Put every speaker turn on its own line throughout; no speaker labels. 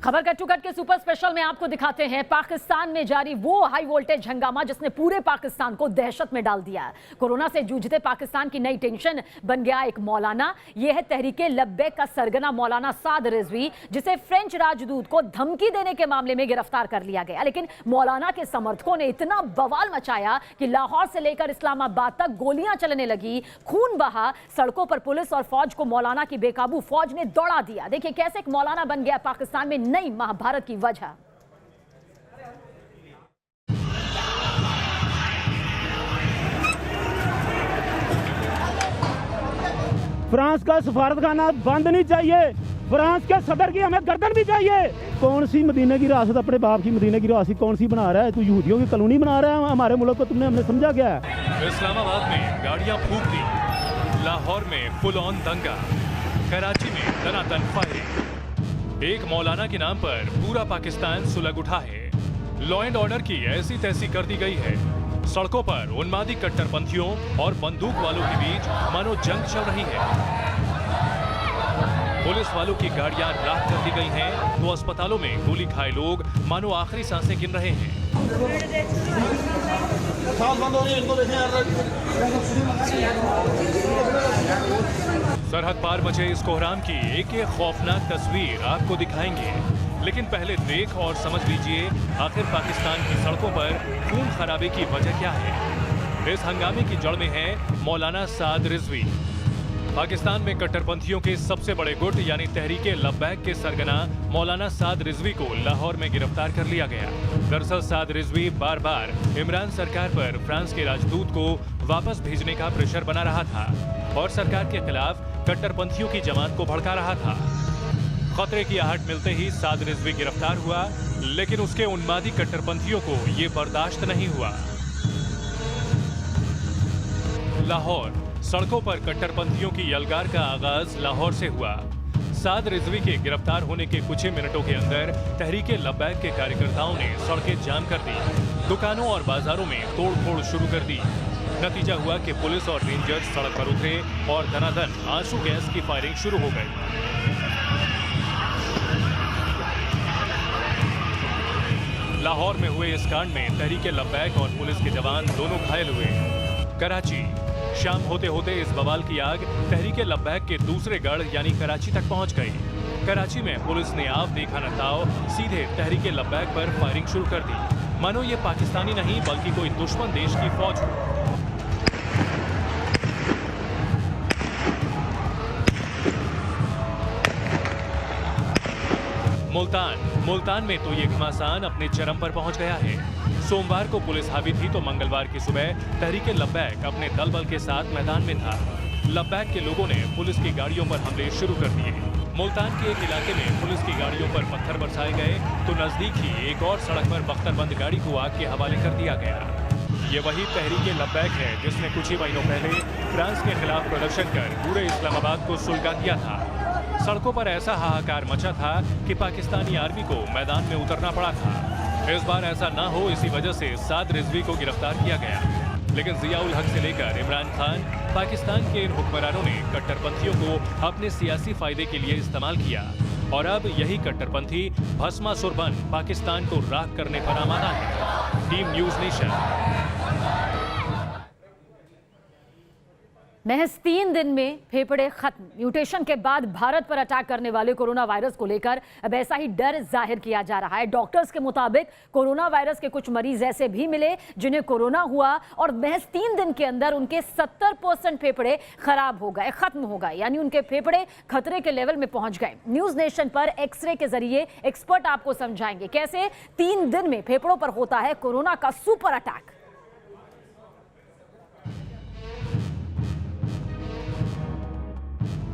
खबर cut to cut के super special में आपको दिखाते हैं पाकिस्तान में जारी वो हाई वोल्टेज हंगामा जिसने पूरे पाकिस्तान को दहशत में डाल दिया। कोरोना से जूझते पाकिस्तान की नई टेंशन बन गया एक मौलाना। यह है तहरीके लब्बैक का सरगना मौलाना साद रिजवी, जिसे फ्रेंच राजदूत को धमकी देने के मामले में गिरफ्तार कर लिया गया। लेकिन मौलाना के समर्थकों ने इतना बवाल मचाया कि लाहौर से लेकर इस्लामाबाद तक गोलियां चलने लगी, खून बहा, सड़कों पर पुलिस और फौज को मौलाना की बेकाबू फौज ने दौड़ा दिया। देखिए कैसे एक मौलाना बन गया पाकिस्तान में नई महाभारत की वजह।
फ्रांस का सफारतखाना बंद नहीं चाहिए, फ्रांस के सदर की हमें गर्दन भी चाहिए। कौन सी मदीने की रियासत अपने बाप की मदीने की रियासत कौन सी बना रहा है? तू यहूदियों की कॉलोनी बना रहा है हमारे मुल्क को। तुमने हमने समझा क्या है?
इस्लामाबाद में गाड़ियां फूंक दी, लाहौर में फुल ऑन दंगा, कराची में दनादन फायरिंग। एक मौलाना के नाम पर पूरा पाकिस्तान सुलग उठा है। लॉ एंड ऑर्डर की ऐसी तैसी कर दी गई है। सड़कों पर उन्मादी कट्टरपंथियों और बंदूक वालों के बीच मानो जंग चल रही है। पुलिस वालों की गाड़ियां राख कर दी गई हैं, तो अस्पतालों में गोली खाए लोग मानो आखिरी सांसें गिन रहे हैं। सरहद पार मचे इस कोहराम की एक एक खौफनाक तस्वीर आपको दिखाएंगे, लेकिन पहले देख और समझ लीजिए आखिर पाकिस्तान की सड़कों पर खून खराबे की वजह क्या है। इस हंगामे की जड़ में है मौलाना साद रिजवी। पाकिस्तान में कट्टरपंथियों के सबसे बड़े गुट यानी तहरीके लब्बैक के सरगना मौलाना साद रिजवी को लाहौर में गिरफ्तार कर लिया गया। दरअसल साद रिजवी बार बार इमरान सरकार पर फ्रांस के राजदूत को वापस भेजने का प्रेशर बना रहा था और सरकार के खिलाफ कट्टरपंथियों की जमात को भड़का रहा था। खतरे की आहट मिलते ही साद रिजवी गिरफ्तार हुआ, लेकिन उसके उन्मादी कट्टरपंथियों को ये बर्दाश्त नहीं हुआ। लाहौर सड़कों पर कट्टरपंथियों की यलगार का आगाज लाहौर से हुआ। साद रिजवी के गिरफ्तार होने के कुछ ही मिनटों के अंदर तहरीके लब्बैक के कार्यकर्ताओं ने सड़कें जाम कर दी, दुकानों और बाजारों में तोड़-फोड़ शुरू कर दी। नतीजा हुआ कि पुलिस और रेंजर्स सड़क पर उतरे और धनाधन आंसू गैस की फायरिंग शुरू हो गई। लाहौर में हुए इस कांड में तहरीके लब्बैक और पुलिस के जवान दोनों घायल हुए। कराची शाम होते होते इस बवाल की आग तहरीके लब्बैक के दूसरे गढ़ यानी कराची तक पहुंच गई। कराची में पुलिस ने आव देखा न ताव सीधे तहरीके लब्बैक पर फायरिंग शुरू कर दी, मानो ये पाकिस्तानी नहीं बल्कि कोई दुश्मन देश की फौज हो। मुल्तान में तो ये घमासान अपने चरम पर पहुंच गया है। सोमवार को पुलिस हावी थी तो मंगलवार की सुबह तहरीके लब्बैक अपने दल बल के साथ मैदान में था। लब्बैक के लोगों ने पुलिस की गाड़ियों पर हमले शुरू कर दिए। मुल्तान के एक इलाके में पुलिस की गाड़ियों पर पत्थर बरसाए गए तो नजदीक ही एक और सड़क पर बख्तरबंद गाड़ी को आग के हवाले कर दिया गया। ये वही तहरीके लब्बैक है जिसने कुछ ही महीनों पहले फ्रांस के खिलाफ प्रदर्शन कर पूरे इस्लामाबाद को सुलगा दिया था। सड़कों पर ऐसा हाहाकार मचा था कि पाकिस्तानी आर्मी को मैदान में उतरना पड़ा था। इस बार ऐसा ना हो, इसी वजह से साद रिजवी को गिरफ्तार किया गया। लेकिन जियाउल हक से लेकर इमरान खान, पाकिस्तान के इन हुक्मरानों ने कट्टरपंथियों को अपने सियासी फायदे के लिए इस्तेमाल किया और अब यही कट्टरपंथी भस्मासुर बन पाकिस्तान को राख करने पर आमादा है। Team news nation.
महज 3 दिन में फेफड़े खत्म। म्यूटेशन के बाद भारत पर अटैक करने वाले कोरोना वायरस को लेकर अब ऐसा ही डर जाहिर किया जा रहा है। डॉक्टर्स के मुताबिक कोरोना वायरस के कुछ मरीज ऐसे भी मिले जिन्हें कोरोना हुआ और महज 3 दिन के अंदर उनके 70% फेफड़े खराब हो गए, खत्म हो गए, यानी उनके फेफड़े खतरे के लेवल में पहुंच गए। न्यूज नेशन पर एक्सरे के जरिए एक्सपर्ट आपको समझाएंगे कैसे 3 दिन में फेफड़ों पर होता है कोरोना का सुपर अटैक।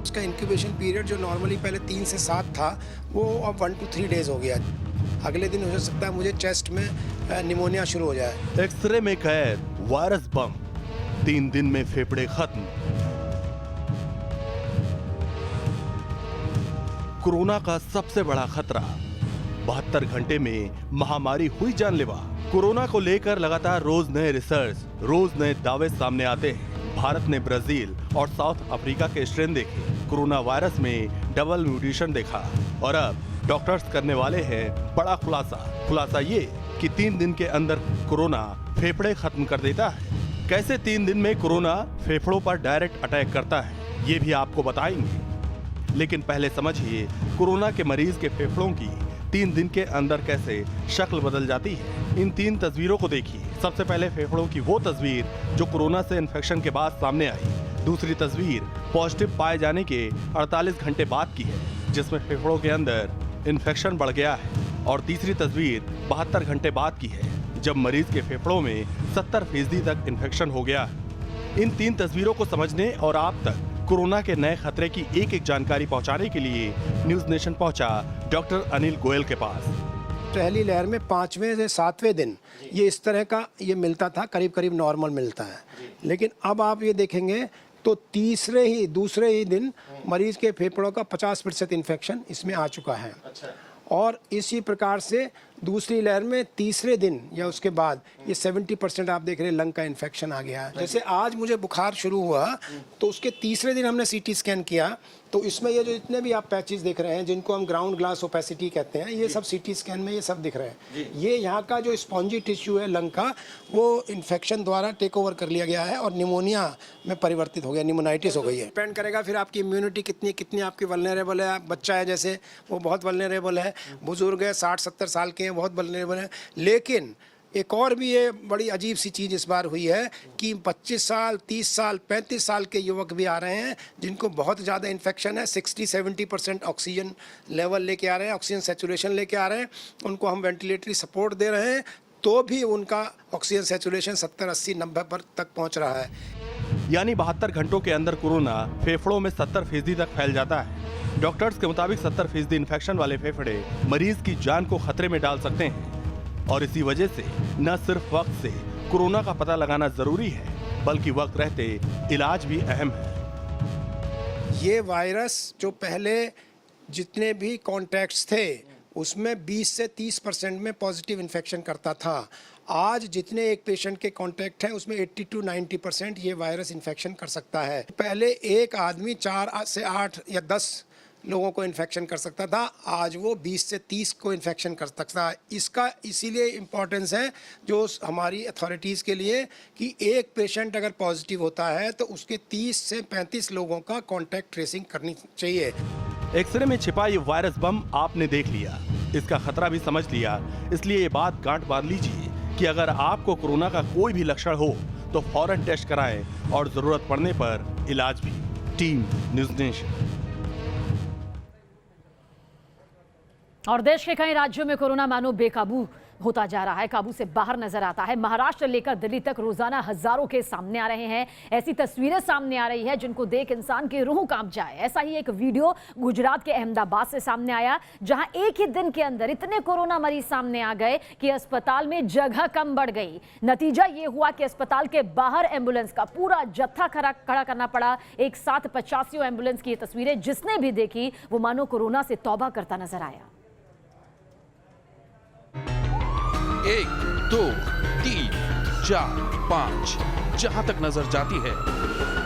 उसका इंक्यूबेशन पीरियड जो नॉर्मली पहले 3 से 7 था वो अब 1 to 3 डेज हो गया। अगले दिन हो सकता है मुझे चेस्ट में निमोनिया शुरू हो जाए।
एक्सरे में कैद वायरस बम, 3 दिन में फेफड़े खत्म। कोरोना का सबसे बड़ा खतरा, 72 घंटे में महामारी हुई जानलेवा। कोरोना को लेकर लगातार रोज नए रिसर्च, रोज नए दावे सामने आते हैं। भारत ने ब्राजील और साउथ अफ्रीका के स्ट्रेन देखे, कोरोना वायरस में डबल म्यूटेशन देखा और अब डॉक्टर्स करने वाले हैं बड़ा खुलासा ये कि 3 दिन के अंदर कोरोना फेफड़े खत्म कर देता है। कैसे 3 दिन में कोरोना फेफड़ों पर डायरेक्ट अटैक करता है ये भी आपको बताएंगे, लेकिन पहले समझिए कोरोना के मरीज के फेफड़ों की 3 दिन के अंदर कैसे शक्ल बदल जाती है। इन 3 तस्वीरों को देखिए। सबसे पहले फेफड़ों की वो तस्वीर जो कोरोना से इन्फेक्शन के बाद सामने आई। दूसरी तस्वीर पॉजिटिव पाए जाने के 48 घंटे बाद की है, जिसमें फेफड़ों के अंदर इन्फेक्शन बढ़ गया है। और तीसरी तस्वीर 72 घंटे बाद की है, जब मरीज के फेफड़ों में 70% तक इन्फेक्शन हो गया है। इन 3 तस्वीरों को समझने और आप तक कोरोना के नए खतरे की एक जानकारी पहुंचाने के लिए न्यूज नेशन पहुंचा डॉक्टर अनिल गोयल के पास।
पहली लहर में 5वें से 7वें दिन ये इस तरह का ये मिलता था, करीब करीब नॉर्मल मिलता है। लेकिन अब आप ये देखेंगे तो दूसरे ही दिन मरीज के फेफड़ों का 50% इन्फेक्शन इसमें आ चुका है। और इसी प्रकार से दूसरी लहर में तीसरे दिन या उसके बाद ये 70% आप देख रहे हैं लंग का इन्फेक्शन आ गया है। जैसे आज मुझे बुखार शुरू हुआ तो उसके तीसरे दिन हमने सीटी स्कैन किया तो इसमें ये जो जितने भी आप पैचेस देख रहे हैं जिनको हम ग्राउंड ग्लास ओपेसिटी कहते हैं, ये सब सीटी स्कैन में ये सब दिख रहे हैं। ये यहाँ का जो स्पॉन्जी टिश्यू है लंग का वो इन्फेक्शन द्वारा टेक ओवर कर लिया गया है और निमोनिया में परिवर्तित हो गया, निमोनाइटिस हो गई है। डिपेंड करेगा फिर आपकी इम्यूनिटी कितनी आपकी वल्नरेबल है। बच्चा है जैसे वो बहुत वल्नरेबल है, बुजुर्ग है 60-70 साल के हैं बहुत वल्नरेबल है। लेकिन एक और भी ये बड़ी अजीब सी चीज़ इस बार हुई है कि 25 साल 30 साल 35 साल के युवक भी आ रहे हैं जिनको बहुत ज़्यादा इन्फेक्शन है। 60-70% ऑक्सीजन लेवल लेके आ रहे हैं, ऑक्सीजन सैचुरेशन लेके आ रहे हैं। उनको हम वेंटिलेटरी सपोर्ट दे रहे हैं तो भी उनका ऑक्सीजन सैचुरेशन 70-80-90 पर तक पहुँच रहा है।
यानी 72 घंटों के अंदर कोरोना फेफड़ों में 70% तक फैल जाता है। डॉक्टर्स के मुताबिक 70% इन्फेक्शन वाले फेफड़े मरीज की जान को खतरे में डाल सकते हैं और इसी वजह से न सिर्फ वक्त से कोरोना का पता लगाना जरूरी है बल्कि वक्त रहते इलाज भी अहम है।
ये वायरस जो पहले जितने भी कॉन्टैक्ट्स थे उसमें 20 से 30% में पॉजिटिव इन्फेक्शन करता था। आज जितने एक पेशेंट के कॉन्टैक्ट हैं उसमें 80-90% ये वायरस इन्फेक्शन कर सकता है। पहले एक आदमी 4 से 8 या 10 लोगों को इन्फेक्शन कर सकता था, आज वो 20 से 30 को इन्फेक्शन कर सकता है। इसका इसीलिए इम्पोर्टेंस है जो हमारी अथॉरिटीज़ के लिए कि एक पेशेंट अगर पॉजिटिव होता है तो उसके 30 से 35 लोगों का कॉन्टैक्ट ट्रेसिंग करनी चाहिए।
एक्सरे में छिपा ये वायरस बम आपने देख लिया, इसका खतरा भी समझ लिया, इसलिए ये बात गांठ बांध लीजिए कि अगर आपको कोरोना का कोई भी लक्षण हो तो फौरन टेस्ट कराएं और जरूरत पड़ने पर इलाज भी। Team news nation.
और देश के कई राज्यों में कोरोना मानो बेकाबू होता जा रहा है, काबू से बाहर नजर आता है। महाराष्ट्र लेकर दिल्ली तक रोजाना हजारों केस सामने आ रहे हैं। ऐसी तस्वीरें सामने आ रही है जिनको देख इंसान की रूह कांप जाए। ऐसा ही एक वीडियो गुजरात के अहमदाबाद से सामने आया जहां एक ही दिन के अंदर इतने कोरोना मरीज सामने आ गए कि अस्पताल में जगह कम बढ़ गई। नतीजा ये हुआ कि अस्पताल के बाहर एम्बुलेंस का पूरा जत्था खड़ा करना पड़ा। एक साथ 85 एम्बुलेंस की ये तस्वीरें जिसने भी देखी वो मानो कोरोना से तौबा करता नजर आया।
1, 2, 3, 4, 5 जहां तक नजर जाती है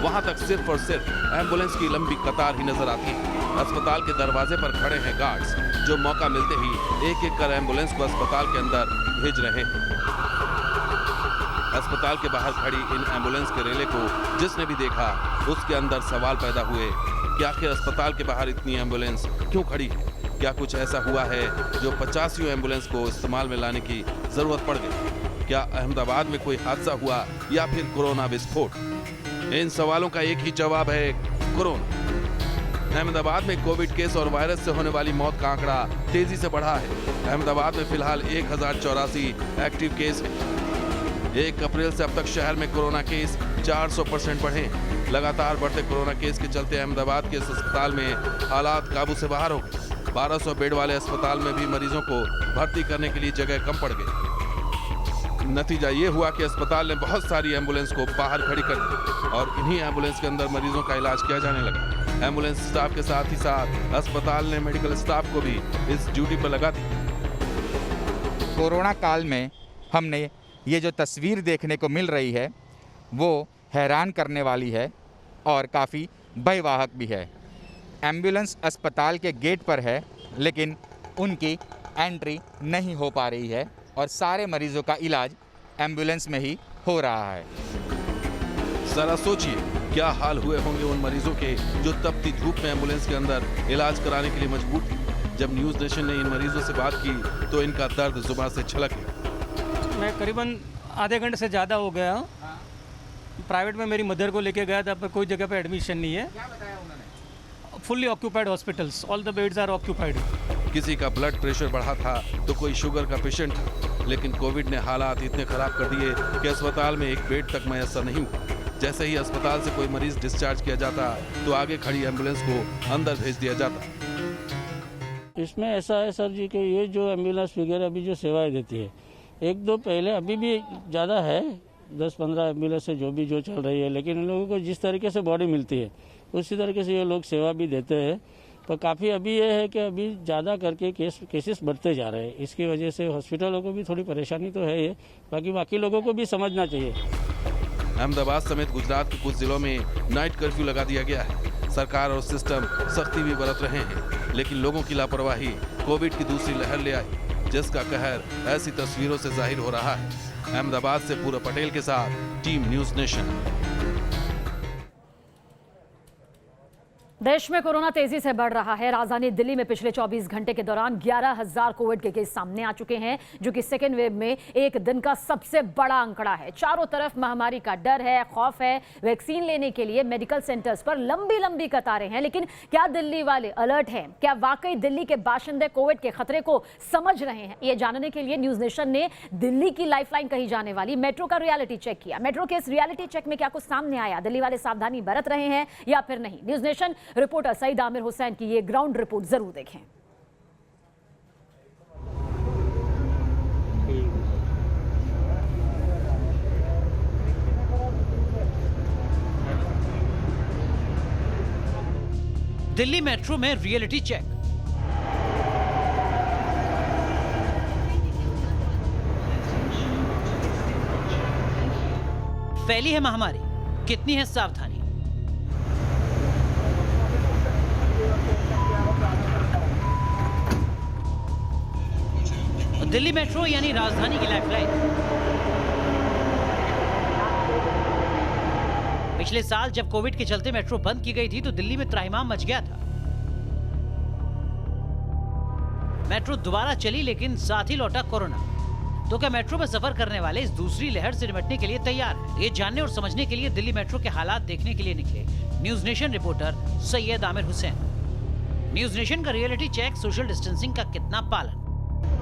वहां तक सिर्फ और सिर्फ एम्बुलेंस की लंबी कतार ही नजर आती है। अस्पताल के दरवाजे पर खड़े हैं गार्ड्स जो मौका मिलते ही एक एक कर एम्बुलेंस को अस्पताल के अंदर भेज रहे हैं। अस्पताल के बाहर खड़ी इन एम्बुलेंस के रेले को जिसने भी देखा उसके अंदर सवाल पैदा हुए कि आखिर अस्पताल के बाहर इतनी एम्बुलेंस क्यों खड़ी है। क्या कुछ ऐसा हुआ है जो 85 एम्बुलेंस को इस्तेमाल में लाने की जरूरत पड़ गई? क्या अहमदाबाद में कोई हादसा हुआ या फिर कोरोना विस्फोट? इन सवालों का एक ही जवाब है, कोरोना। अहमदाबाद में कोविड केस और वायरस से होने वाली मौत का आंकड़ा तेजी से बढ़ा है। अहमदाबाद में फिलहाल 1084 एक्टिव केस है। 1 अप्रैल से अब तक शहर में कोरोना केस 400% बढ़े। लगातार बढ़ते कोरोना केस के चलते अहमदाबाद के इस अस्पताल में हालात काबू से बाहर हो गए। 1200 बेड वाले अस्पताल में भी मरीजों को भर्ती करने के लिए जगह कम पड़ गई। नतीजा ये हुआ कि अस्पताल ने बहुत सारी एम्बुलेंस को बाहर खड़ी कर दी और इन्हीं एम्बुलेंस के अंदर मरीजों का इलाज किया जाने लगा। एम्बुलेंस स्टाफ के साथ ही साथ अस्पताल ने मेडिकल स्टाफ को भी इस ड्यूटी पर लगा दी।
कोरोना काल में हमने ये जो तस्वीर देखने को मिल रही है वो हैरान करने वाली है और काफ़ी भयवाहक भी है। एम्बुलेंस अस्पताल के गेट पर है लेकिन उनकी एंट्री नहीं हो पा रही है और सारे मरीजों का इलाज एम्बुलेंस में ही हो रहा है।
जरा सोचिए क्या हाल हुए होंगे उन मरीजों के जो तपती धूप में एम्बुलेंस के अंदर इलाज कराने के लिए मजबूर थे। जब न्यूज नेशन ने इन मरीजों से बात की तो इनका दर्द जुबान से छलक गया।
मैं करीबन आधे घंटे से ज़्यादा हो गया हूँ। प्राइवेट में मेरी मदर को लेके गया था, पर कोई जगह पे एडमिशन नहीं है।
क्या बताया उन्होंने?
Fully occupied hospitals, all the beds are occupied.
किसी का ब्लड प्रेशर बढ़ा था तो कोई शुगर का पेशेंट था, लेकिन कोविड ने हालात इतने खराब कर दिए कि अस्पताल में एक बेड तक मैसर नहीं हुआ। जैसे ही अस्पताल से कोई मरीज डिस्चार्ज किया जाता तो आगे खड़ी एम्बुलेंस को अंदर भेज दिया जाता।
इसमें ऐसा है सर जी कि ये जो एम्बुलेंस वगैरह अभी जो सेवाएं देती है, एक दो पहले अभी भी ज़्यादा है, 10-15 एम्बुलेंस है जो चल रही है, लेकिन इन लोगों को जिस तरीके से बॉडी मिलती है उसी तरीके से ये लोग सेवा भी देते हैं। तो काफ़ी अभी ये है कि अभी ज़्यादा करके केसेस बढ़ते जा रहे हैं। इसकी वजह से हॉस्पिटलों को भी थोड़ी परेशानी तो है ये, बाकी लोगों को भी समझना चाहिए।
अहमदाबाद समेत गुजरात के कुछ जिलों में नाइट कर्फ्यू लगा दिया गया है। सरकार और सिस्टम सख्ती भी बरत रहे हैं, लेकिन लोगों की लापरवाही कोविड की दूसरी लहर ले आई, जिसका कहर ऐसी तस्वीरों से जाहिर हो रहा है। अहमदाबाद से पूरब पटेल के साथ टीम न्यूज नेशन।
देश में कोरोना तेजी से बढ़ रहा है। राजधानी दिल्ली में पिछले 24 घंटे के दौरान 11,000 कोविड के केस सामने आ चुके हैं, जो कि सेकेंड वेव में एक दिन का सबसे बड़ा आंकड़ा है। चारों तरफ महामारी का डर है, खौफ है। वैक्सीन लेने के लिए मेडिकल सेंटर्स पर लंबी लंबी कतारें हैं। लेकिन क्या दिल्ली वाले अलर्ट हैं? क्या वाकई दिल्ली के बाशिंदे कोविड के खतरे को समझ रहे हैं? ये जानने के लिए न्यूज नेशन ने दिल्ली की लाइफलाइन कही जाने वाली मेट्रो का रियलिटी चेक किया। मेट्रो के इस रियलिटी चेक में क्या कुछ सामने आया? दिल्ली वाले सावधानी बरत रहे हैं या फिर नहीं? News Nation reporter Syed Aamir Hussain की ये ग्राउंड रिपोर्ट जरूर देखें।
दिल्ली मेट्रो में रियलिटी चेक। फैली है महामारी, कितनी है सावधानी? दिल्ली मेट्रो यानी राजधानी की लाइफलाइन। पिछले साल जब कोविड के चलते मेट्रो बंद की गई थी तो दिल्ली में त्राहिमाम मच गया था। मेट्रो दोबारा चली, लेकिन साथ ही लौटा कोरोना। तो क्या मेट्रो में सफर करने वाले इस दूसरी लहर से निपटने के लिए तैयार हैं? ये जानने और समझने के लिए दिल्ली मेट्रो के हालात देखने के लिए निकले news Nation reporter Syed Aamir Hussain. News nation का रियलिटी चेक, सोशल डिस्टेंसिंग का कितना पालन?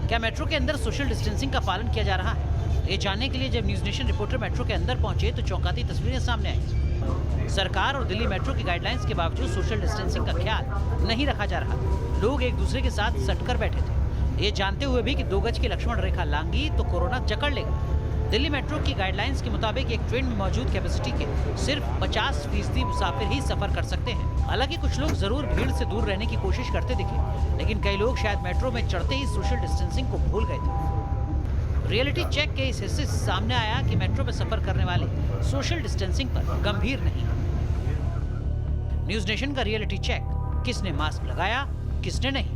क्या मेट्रो के अंदर सोशल डिस्टेंसिंग का पालन किया जा रहा है? ये जानने के लिए जब न्यूज नेशन रिपोर्टर मेट्रो के अंदर पहुंचे तो चौंकाती तस्वीरें सामने आई। सरकार और दिल्ली मेट्रो की गाइडलाइंस के बावजूद सोशल डिस्टेंसिंग का ख्याल नहीं रखा जा रहा। लोग एक दूसरे के साथ सटकर बैठे थे, ये जानते हुए भी कि 2 गज की लक्ष्मण रेखा लांगी तो कोरोना जकड़ लेगा। दिल्ली मेट्रो की गाइडलाइंस के मुताबिक एक ट्रेन में मौजूद कैपेसिटी के सिर्फ 50% मुसाफिर ही सफर कर सकते हैं। हालांकि कुछ लोग जरूर भीड़ से दूर रहने की कोशिश करते दिखे, लेकिन कई लोग शायद मेट्रो में चढ़ते ही सोशल डिस्टेंसिंग को भूल गए थे। रियलिटी चेक के इस हिस्से से सामने आया कि मेट्रो में सफर करने वाले सोशल डिस्टेंसिंग पर गंभीर नहीं। न्यूज नेशन का रियलिटी चेक, किसने मास्क लगाया, किसने नहीं?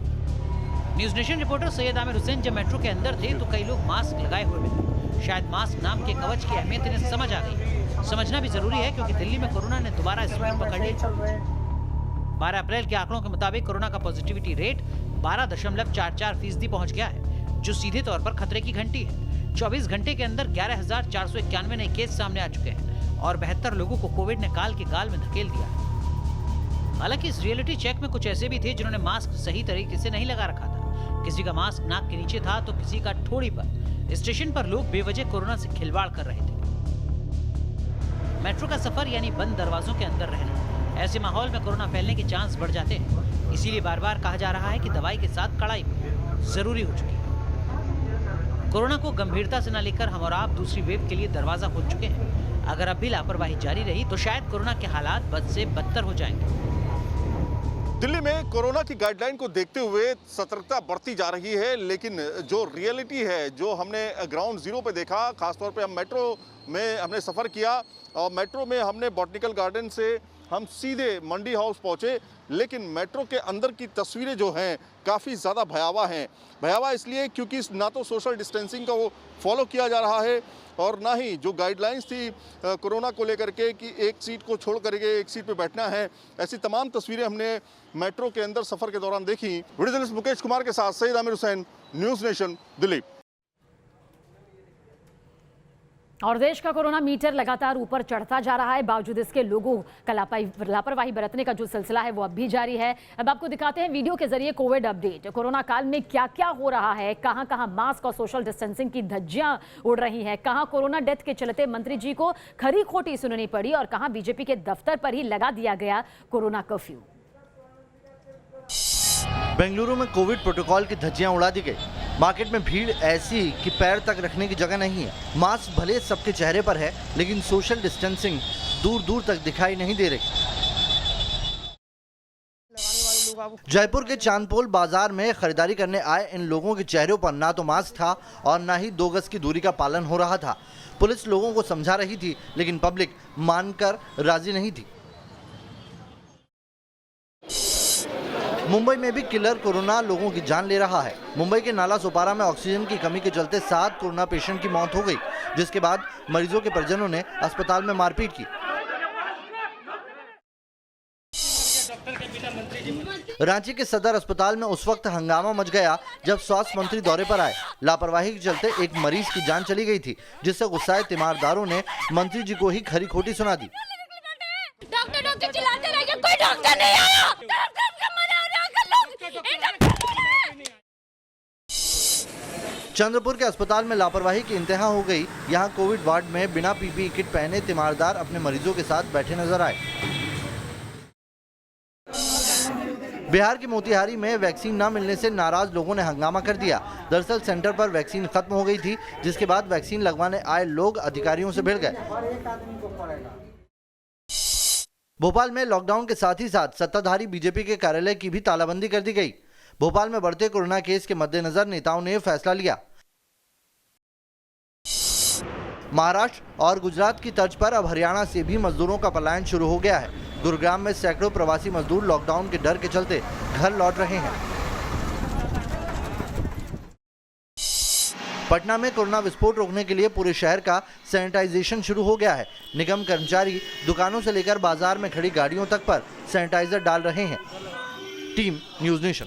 News Nation reporter Syed Aamir Hussain जब मेट्रो के अंदर थे तो कई लोग मास्क लगाए हुए मिले। शायद मास्क नाम के कवच की अहमियत इन्हें समझ आ गई। समझना भी जरूरी है क्योंकि दिल्ली में कोरोना ने दोबारा स्पीड पकड़ ली। 12 अप्रैल के आंकड़ों के मुताबिक कोरोना का पॉजिटिविटी रेट 12.44% पहुंच गया है, जो सीधे तौर पर खतरे की घंटी है। 24 घंटे के अंदर 11,491 नए केस सामने आ चुके हैं और 72 लोगों को कोविड ने काल के गाल में धकेल दिया। हालांकि इस रियलिटी चेक में कुछ ऐसे भी थे जिन्होंने मास्क सही तरीके से नहीं लगा रखा था। किसी का मास्क नाक के नीचे था तो किसी का ठोड़ी पर। स्टेशन पर लोग बेवजह कोरोना से खिलवाड़ कर रहे थे। मेट्रो का सफर यानी बंद दरवाजों के अंदर रहना। ऐसे माहौल में कोरोना फैलने के चांस बढ़ जाते हैं। इसीलिए बार बार कहा जा रहा है कि दवाई के साथ कड़ाई जरूरी हो चुकी है। कोरोना को गंभीरता से न लेकर हम और आप दूसरी वेव के लिए दरवाजा खोल चुके हैं। अगर अब भी लापरवाही जारी रही तो शायद कोरोना के हालात बद से बदतर हो जाएंगे।
दिल्ली में कोरोना की गाइडलाइन को देखते हुए सतर्कता बढ़ती जा रही है, लेकिन जो रियलिटी है, जो हमने ग्राउंड जीरो पे देखा, खासतौर पे हम मेट्रो में हमने सफ़र किया और मेट्रो में हमने बॉटनिकल गार्डन से हम सीधे मंडी हाउस पहुंचे, लेकिन मेट्रो के अंदर की तस्वीरें जो हैं काफ़ी ज़्यादा भयावह हैं। भयावह इसलिए क्योंकि ना तो सोशल डिस्टेंसिंग का वो फॉलो किया जा रहा है और ना ही जो गाइडलाइंस थी कोरोना को लेकर के कि एक सीट को छोड़ करके एक सीट पे बैठना है, ऐसी तमाम तस्वीरें हमने मेट्रो के अंदर सफ़र के दौरान देखी। वीडियो जर्नलिस्ट मुकेश कुमार के साथ सईद आमिर हुसैन, न्यूज़ नेशन, दिल्ली।
और देश का कोरोना मीटर लगातार ऊपर चढ़ता जा रहा है, बावजूद इसके लोगों का लापरवाही बरतने का जो सिलसिला है वो अब भी जारी है। अब आपको दिखाते हैं वीडियो के जरिए कोविड अपडेट। कोरोना काल में क्या क्या हो रहा है, कहां कहां मास्क और सोशल डिस्टेंसिंग की धज्जियां उड़ रही हैं, कहां कोरोना डेथ के चलते मंत्री जी को खरी खोटी सुननी पड़ी और कहां बीजेपी के दफ्तर पर ही लगा दिया गया कोरोना कर्फ्यू।
बेंगलुरु में कोविड प्रोटोकॉल की धज्जियां उड़ा दी गई। मार्केट में भीड़ ऐसी कि पैर तक रखने की जगह नहीं है। मास्क भले सबके चेहरे पर है, लेकिन सोशल डिस्टेंसिंग दूर दूर तक दिखाई नहीं दे रही। जयपुर के चांदपोल बाजार में खरीदारी करने आए इन लोगों के चेहरों पर ना तो मास्क था और ना ही 2 गज की दूरी का पालन हो रहा था। पुलिस लोगों को समझा रही थी, लेकिन पब्लिक मानकर राजी नहीं थी। मुंबई में भी किलर कोरोना लोगों की जान ले रहा है। मुंबई के नाला सोपारा में ऑक्सीजन की कमी के चलते 7 कोरोना पेशेंट की मौत हो गई, जिसके बाद मरीजों के परिजनों ने अस्पताल में मारपीट की। रांची के सदर अस्पताल में उस वक्त हंगामा मच गया जब स्वास्थ्य मंत्री दौरे पर आए। लापरवाही के चलते एक मरीज की जान चली गई थी, जिससे गुस्साए तीमारदारों ने मंत्री जी को ही खरी खोटी सुना दी।
डॉक्टर चिल्लाते रह गए, कोई डॉक्टर नहीं आया।
चंद्रपुर के अस्पताल में लापरवाही की इंतहा हो गई। यहां कोविड वार्ड में बिना पीपीई किट पहने तीमारदार अपने मरीजों के साथ बैठे नजर आए। बिहार के मोतिहारी में वैक्सीन न मिलने से नाराज लोगों ने हंगामा कर दिया। दरअसल सेंटर पर वैक्सीन खत्म हो गई थी, जिसके बाद वैक्सीन लगवाने आए लोग अधिकारियों से भिड़ गए। भोपाल में लॉकडाउन के साथ ही साथ सत्ताधारी बीजेपी के कार्यालय की भी तालाबंदी कर दी गई। भोपाल में बढ़ते कोरोना केस के मद्देनजर नेताओं ने फैसला लिया। महाराष्ट्र और गुजरात की तर्ज पर अब हरियाणा से भी मजदूरों का पलायन शुरू हो गया है। गुरुग्राम में सैकड़ों प्रवासी मजदूर लॉकडाउन के डर के चलते घर लौट रहे हैं। पटना में कोरोना विस्फोट रोकने के लिए पूरे शहर का सैनिटाइजेशन शुरू हो गया है। निगम कर्मचारी दुकानों से लेकर बाजार में खड़ी गाड़ियों तक पर सैनिटाइजर डाल रहे हैं। Team news nation.